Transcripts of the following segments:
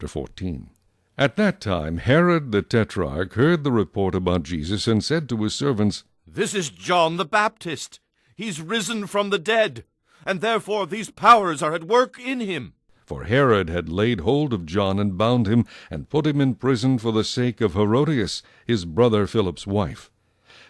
Chapter 14. At that time Herod the Tetrarch heard the report about Jesus, and said to his servants, "This is John the Baptist. He's risen from the dead, and therefore these powers are at work in him." For Herod had laid hold of John, and bound him, and put him in prison for the sake of Herodias, his brother Philip's wife,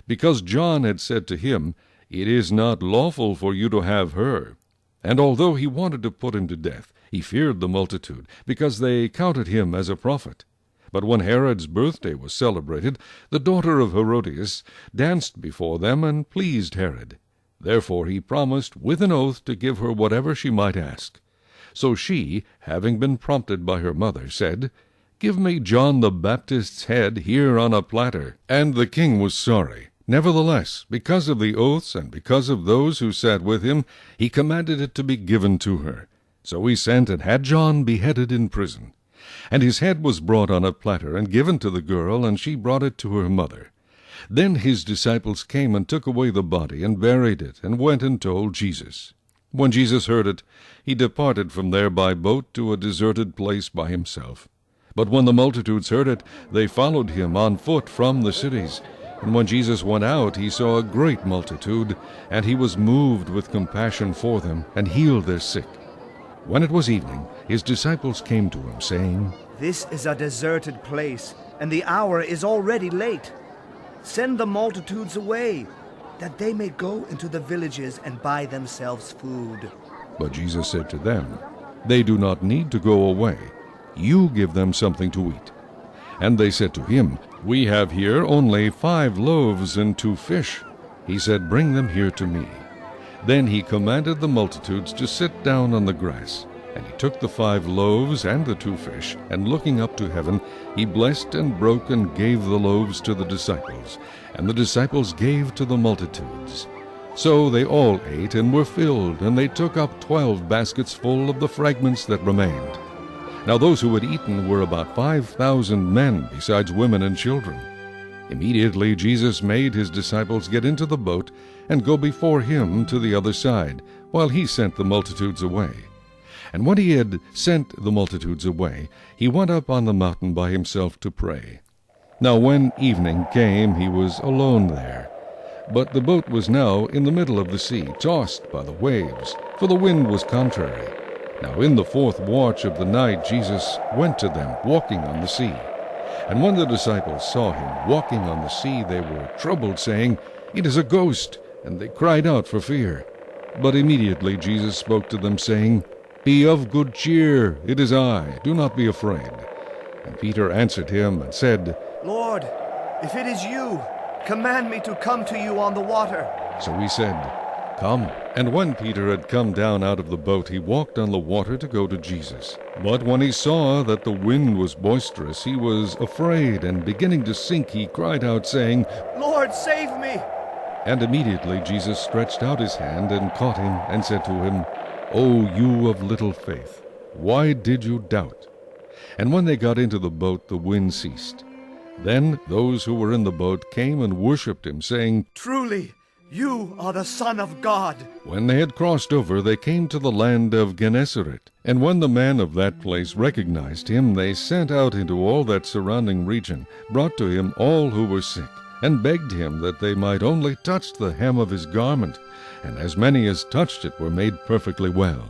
because John had said to him, "It is not lawful for you to have her." And although he wanted to put him to death, he feared the multitude, because they counted him as a prophet. But when Herod's birthday was celebrated, the daughter of Herodias danced before them, and pleased Herod. Therefore he promised with an oath to give her whatever she might ask. So she, having been prompted by her mother, said, "Give me John the Baptist's head here on a platter." And the king was sorry. Nevertheless, because of the oaths, and because of those who sat with him, he commanded it to be given to her. So he sent and had John beheaded in prison. And his head was brought on a platter, and given to the girl, and she brought it to her mother. Then his disciples came and took away the body, and buried it, and went and told Jesus. When Jesus heard it, he departed from there by boat to a deserted place by himself. But when the multitudes heard it, they followed him on foot from the cities. And when Jesus went out, he saw a great multitude, and he was moved with compassion for them, and healed their sick. When it was evening, his disciples came to him, saying, "This is a deserted place, and the hour is already late. Send the multitudes away, that they may go into the villages and buy themselves food." But Jesus said to them, "They do not need to go away. You give them something to eat." And they said to him, "We have here only 5 loaves and 2 fish." He said, "Bring them here to me." Then he commanded the multitudes to sit down on the grass. And he took the 5 loaves and the 2 fish, and looking up to heaven, he blessed and broke and gave the loaves to the disciples, and the disciples gave to the multitudes. So they all ate and were filled, and they took up 12 baskets full of the fragments that remained. Now those who had eaten were about 5,000 men, besides women and children. Immediately Jesus made his disciples get into the boat and go before him to the other side, while he sent the multitudes away. And when he had sent the multitudes away, he went up on the mountain by himself to pray. Now when evening came, he was alone there. But the boat was now in the middle of the sea, tossed by the waves, for the wind was contrary. Now in the 4th watch of the night Jesus went to them, walking on the sea. And when the disciples saw him walking on the sea, they were troubled, saying, "It is a ghost," and they cried out for fear. But immediately Jesus spoke to them, saying, "Be of good cheer, it is I, do not be afraid." And Peter answered him and said, "Lord, if it is you, command me to come to you on the water." So he said, "Come." And when Peter had come down out of the boat, he walked on the water to go to Jesus. But when he saw that the wind was boisterous, he was afraid, and beginning to sink, he cried out, saying, "Lord, save me!" And immediately Jesus stretched out his hand and caught him, and said to him, "O you of little faith, why did you doubt?" And when they got into the boat, the wind ceased. Then those who were in the boat came and worshipped him, saying, "Truly, you are the Son of God." When they had crossed over, they came to the land of Gennesaret. And when the men of that place recognized him, they sent out into all that surrounding region, brought to him all who were sick, and begged him that they might only touch the hem of his garment. And as many as touched it were made perfectly well.